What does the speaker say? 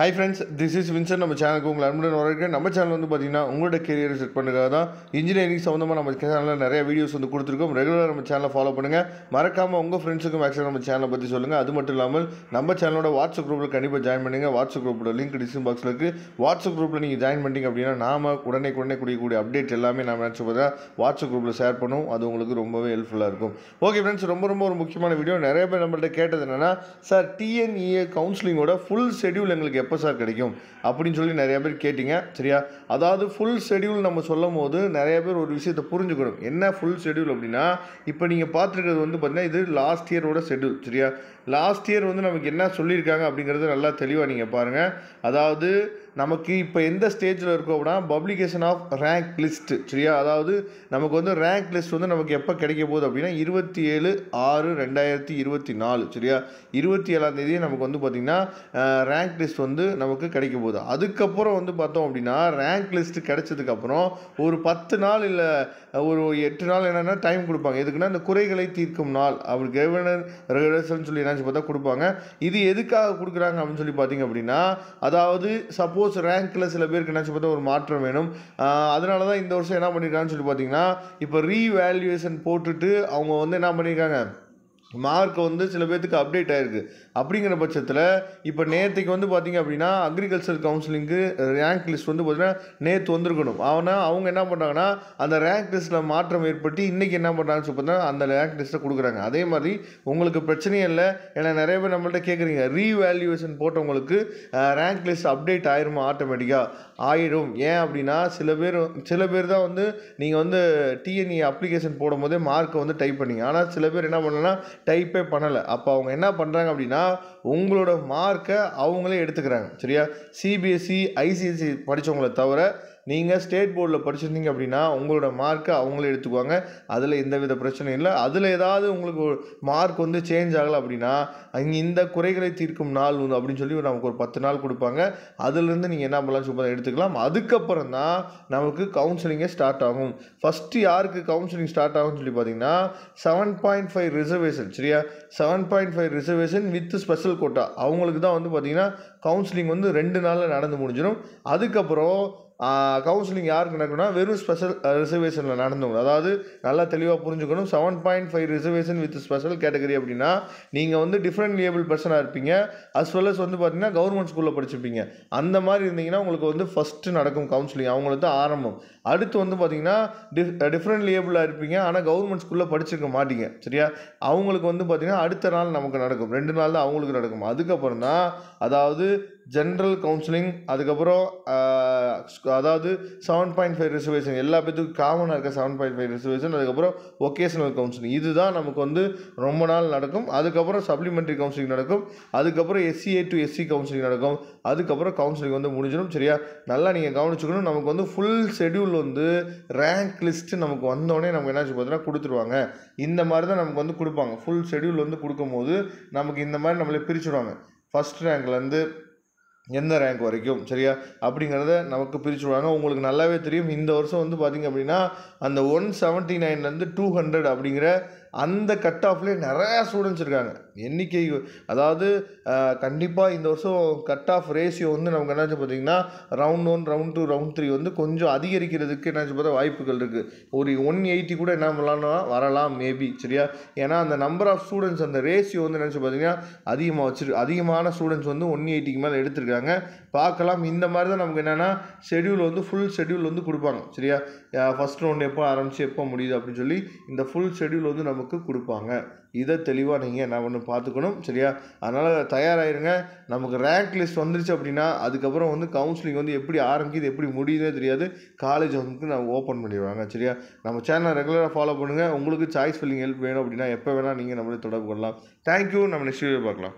Hi friends, this is Vincent. நம்ம சேனலுக்கு உங்களை அன்புடன் வரவேற்கிறேன். நம்ம சேனல் வந்து பார்த்தீங்கன்னா உங்களோட கெரியரை செட் பண்ணுறதுக்காக தான் இன்ஜினியரிங் சம்மந்தமாக நம்ம சேனலில் நிறைய வீடியோஸ் வந்து கொடுத்துருக்கோம். ரெகுலராக நம்ம சேனலை ஃபாலோ பண்ணுங்கள். மறக்காமல் உங்கள் ஃப்ரெண்ட்ஸுக்கும் மேக்ஸிமம் நம்ம சேனலை பற்றி சொல்லுங்கள். அது மட்டும் இல்லாமல் நம்ம சேனலோட வாட்ஸ்அப் குரூப்பில் கண்டிப்பாக ஜாயின் பண்ணுங்கள். வாட்ஸ்அப் குரூப்போட லிங்க் டிஸ்கிரிப்ஷன் பாக்ஸில் இருக்குது. வாட்ஸ்அப் குரூப்பில் நீங்கள் ஜாயின் பண்ணிட்டீங்க அப்படின்னா நாம உடனே கூடிய அப்டேட் எல்லாமே நான் நினச்சி பார்த்தா வாட்ஸ்அப் குரூப்பில் ஷேர் பண்ணுவோம். அது உங்களுக்கு ரொம்பவே ஹெல்ப்ஃபுல்லாக இருக்கும். ஓகே ஃப்ரெண்ட்ஸ், ரொம்ப ஒரு முக்கியமான வீடியோ. நிறைய பேர் நம்மள்ட்ட கேட்டது என்னென்னா, சார் டிஎன்இஏ கவுன்சிலிங்கோட ஃபுல் ஷெடியூல் எங்களுக்கு எப்போ சார் கிடைக்கும் அப்படின்னு சொல்லி நிறைய பேர் கேட்டிங்க. சரியா, அதாவது ஃபுல் ஷெடியூல் நம்ம சொல்லும் போது நிறைய பேர் ஒரு விஷயத்தை புரிஞ்சுக்கணும். என்ன ஃபுல் ஷெடியூல் அப்படின்னா, இப்போ நீங்கள் பார்த்துருக்கிறது வந்து பார்த்தீங்கன்னா இது லாஸ்ட் இயரோட ஷெடியூல். சரியா, லாஸ்ட் இயர் வந்து நமக்கு என்ன சொல்லியிருக்காங்க அப்படிங்கிறது நல்லா தெளிவாக நீங்கள் பாருங்கள். அதாவது நமக்கு இப்போ எந்த ஸ்டேஜில் இருக்கோம் அப்படின்னா பப்ளிகேஷன் ஆஃப் ரேங்க் லிஸ்ட்டு. சரியா, அதாவது நமக்கு வந்து ரேங்க் லிஸ்ட் வந்து நமக்கு எப்போ கிடைக்க போகுது அப்படின்னா 27/6/2024. சரியா, 27ஆம் நமக்கு வந்து பார்த்திங்கன்னா ரேங்க் லிஸ்ட் வந்து நமக்கு கிடைக்க போகுது. அதுக்கப்புறம் வந்து பார்த்தோம் அப்படின்னா ரேங்க் லிஸ்ட்டு கிடைச்சதுக்கப்புறம் ஒரு 10 நாள் இல்லை ஒரு 8 நாள் என்னென்னா டைம் கொடுப்பாங்க. எதுக்குன்னா இந்த குறைகளை தீர்க்கும் நாள் அப்படி கவர்னர் ரெகுலேஷன் சொல்லி என்ன பார்த்தா கொடுப்பாங்க. இது எதுக்காக கொடுக்குறாங்க அப்படின்னு சொல்லி பார்த்தீங்க அப்படின்னா, அதாவது சப்போஸ் ரேங்க்கில் சில பேருக்கு என்ன பார்த்தா ஒரு மாற்றம் வேணும். அதனால தான் இந்த வருஷம் என்ன பண்ணியிருக்காங்கன்னு சொல்லி பார்த்தீங்கன்னா, இப்போ ரீவேல்யூவேஷன் போட்டுட்டு அவங்க வந்து என்ன பண்ணியிருக்காங்க, மார்க் வந்து சில பேர்த்துக்கு அப்டேட் ஆகிருக்கு. அப்படிங்கிற பட்சத்தில் இப்போ நேற்றுக்கு வந்து பார்த்திங்க அப்படின்னா அக்ரிகல்ச்சர் கவுன்சிலிங்கு ரேங்க் லிஸ்ட் வந்து பார்த்திங்கன்னா நேற்று வந்திருக்கணும். ஆனால் அவங்க என்ன பண்ணுறாங்கன்னா அந்த ரேங்க் லிஸ்ட்டில் மாற்றம் ஏற்பட்டு இன்றைக்கி என்ன பண்ணுறாங்கன்னு சொல்லி பார்த்தீங்கன்னா அந்த ரேங்க் லிஸ்ட்டை கொடுக்குறாங்க. அதே மாதிரி உங்களுக்கு பிரச்சனையே இல்லை. ஏன்னா நிறைய பேர் நம்மள்ட்ட கேட்குறீங்க, ரீவேல்யூவேஷன் போட்டவங்களுக்கு ரேங்க் லிஸ்ட் அப்டேட் ஆயிருமா? ஆட்டோமேட்டிக்காக ஆயிடும். ஏன் அப்படின்னா சில பேர் தான் வந்து நீங்கள் வந்து டிஎன்இ அப்ளிகேஷன் போடும் போதே மார்க்கை வந்து டைப் பண்ணிங்க. ஆனால் சில பேர் என்ன பண்ணலன்னா டைப்பே பண்ணலை. அப்போ அவங்க என்ன பண்ணுறாங்க அப்படின்னா உங்களோட மார்க்கை அவங்களே எடுத்துக்கிறாங்க. சரியா, சிபிஎஸ்சி ஐசிஎஸ்சி படித்தவங்களை தவிர நீங்கள் ஸ்டேட் போர்டில் படிச்சிருந்தீங்க அப்படின்னா உங்களோட மார்க்கை அவங்களே எடுத்துக்குவாங்க. அதில் எந்தவித பிரச்சனையும் இல்லை. அதில் ஏதாவது உங்களுக்கு மார்க் வந்து சேஞ்ச் ஆகலை அப்படின்னா அங்கே இந்த குறைகளை தீர்க்கும் நாள் வந்து அப்படின்னு சொல்லி நமக்கு ஒரு 10 நாள் கொடுப்பாங்க. அதுலேருந்து நீங்கள் என்ன பண்ணலாம் சூப்பராக எடுத்துக்கலாம். அதுக்கப்புறம் தான் நமக்கு கவுன்சிலிங்கே ஸ்டார்ட் ஆகும். ஃபஸ்ட்டு யாருக்கு கவுன்சிலிங் ஸ்டார்ட் ஆகும்னு சொல்லி பார்த்தீங்கன்னா 7.5 ரிசர்வேஷன். சரியா, 7.5 ரிசர்வேஷன் வித் ஸ்பெஷல் கோட்டா அவங்களுக்கு தான் வந்து பார்த்திங்கன்னா கவுன்சிலிங் வந்து 2 நாளில் நடந்து முடிஞ்சிடும். அதுக்கப்புறம் கவுன்சிலிங் யாருக்கு நடக்கும்னா வெறும் ஸ்பெஷல் ரிசர்வேஷனில் நடந்தவங்க. அதாவது நல்லா தெளிவாக புரிஞ்சுக்கணும். 7.5 ரிசர்வேஷன் வித் ஸ்பெஷல் கேட்டகரி அப்படின்னா நீங்கள் வந்து டிஃப்ரெண்ட் லேபிள் பர்சனாக இருப்பீங்க. அஸ் வெல் அஸ் வந்து பார்த்தீங்கன்னா கவர்மெண்ட் ஸ்கூலில் படிச்சிருப்பீங்க. அந்த மாதிரி இருந்தீங்கன்னா உங்களுக்கு வந்து ஃபஸ்ட்டு நடக்கும் கவுன்சிலிங். அவங்களுக்கு தான் ஆரம்பம். அடுத்து வந்து பார்த்தீங்கன்னா டிஃப்ரெண்ட் லேபிளாக இருப்பீங்க. ஆனால் கவர்மெண்ட் ஸ்கூலில் படிச்சிருக்க மாட்டீங்க. சரியா, அவங்களுக்கு வந்து பார்த்தீங்கன்னா அடுத்த நாள் நமக்கு நடக்கும். 2 நாள் தான் அவங்களுக்கு நடக்கும். அதுக்கப்புறம் தான் அதாவது ஜென்ரல் கவுன்சிலிங், அதுக்கப்புறம் அதாவது 7.5 ரிசர்வேஷன் எல்லா பேத்துக்கும் காமனாக இருக்க 7.5 ரிசர்வேஷன், அதுக்கப்புறம் ஒகேஷனல் கவுன்சிலிங் இதுதான் நமக்கு வந்து ரொம்ப நாள் நடக்கும். அதுக்கப்புறம் சப்ளிமெண்ட்ரி கவுன்சிலிங் நடக்கும். அதுக்கப்புறம் எஸ்சிஏ டு எஸ்சி கவுன்சிலிங் நடக்கும். அதுக்கப்புறம் கவுன்சிலிங் வந்து முடிஞ்சிடும். சரியா, நல்லா நீங்கள் கவனிச்சுக்கணும். நமக்கு வந்து ஃபுல் ஷெடியூல் வந்து ரேங்க் லிஸ்ட்டு நமக்கு வந்தோடனே நமக்கு என்ன பார்த்தீங்கன்னா கொடுத்துருவாங்க. இந்த மாதிரி தான் நமக்கு வந்து கொடுப்பாங்க. ஃபுல் ஷெடியூல் வந்து கொடுக்கும்போது நமக்கு இந்த மாதிரி நம்மளை பிரிச்சுடுவாங்க. ஃபஸ்ட் ரேங்க்லேருந்து எந்த ரேங்க் வரைக்கும். சரியா, அப்படிங்கிறத நமக்கு பிரிச்சுடுவாங்க. உங்களுக்கு நல்லாவே தெரியும். இந்த வருஷம் வந்து பார்த்திங்க அப்படின்னா அந்த 179லேருந்து 200 அப்படிங்கிற அந்த கட் ஆஃப்லேயே நிறையா ஸ்டூடெண்ட்ஸ் இருக்காங்க. எண்ணிக்கை அதாவது கண்டிப்பாக இந்த வருஷம் கட் ஆஃப் ரேஷியோ வந்து நமக்கு என்னாச்சு பார்த்திங்கன்னா ரவுண்ட் 1 ரவுண்ட் 2 ரவுண்ட் 3 வந்து கொஞ்சம் அதிகரிக்கிறதுக்கு என்னாச்சு பார்த்தா வாய்ப்புகள் இருக்குது. ஒரு 180 கூட என்ன பண்ணலாம்னா வரலாம் மேபி. சரியா, ஏன்னா அந்த நம்பர் ஆஃப் ஸ்டூடெண்ட்ஸ் அந்த ரேஷியோ வந்து என்னாச்சு பார்த்திங்கன்னா அதிகமான ஸ்டூடெண்ட்ஸ் வந்து 180க்கு மேலே எடுத்திருக்காங்க. பார்க்கலாம். இந்த மாதிரி தான் நமக்கு என்னென்னா ஷெடியூல் வந்து ஃபுல் ஷெடியூல் வந்து கொடுப்பாங்க. சரியா, ஃபஸ்ட் ரவுண்ட் எப்போ ஆரம்பித்து எப்போ முடியுது அப்படின்னு சொல்லி இந்த ஃபுல் ஷெடியூல் வந்து நமக்கு கொடுப்பாங்க. இதை தெளிவாக நீங்கள் என்ன பண்ணு பார்த்துக்கணும். சரியா, அதனால் தயாராகிருங்க. நமக்கு ரேங்க் லிஸ்ட் வந்துருச்சு அப்படின்னா அதுக்கப்புறம் வந்து கவுன்சிலிங் வந்து எப்படி ஆரம்பிக்குது எப்படி முடியுதே தெரியாது. காலேஜ் வந்து நான் ஓப்பன் பண்ணிடுவாங்க. சரியா, நம்ம சேனலை ரெகுலராக ஃபாலோ பண்ணுங்கள். உங்களுக்கு சாய்ஸ் ஃபில்லிங் ஹெல்ப் வேணும் அப்படின்னா எப்போ வேணால் நீங்கள் நம்மளே தொடர்பு கொள்ளலாம். தேங்க்யூ. நம்ம நெக்ஸ்ட் வீடியோ பார்க்கலாம்.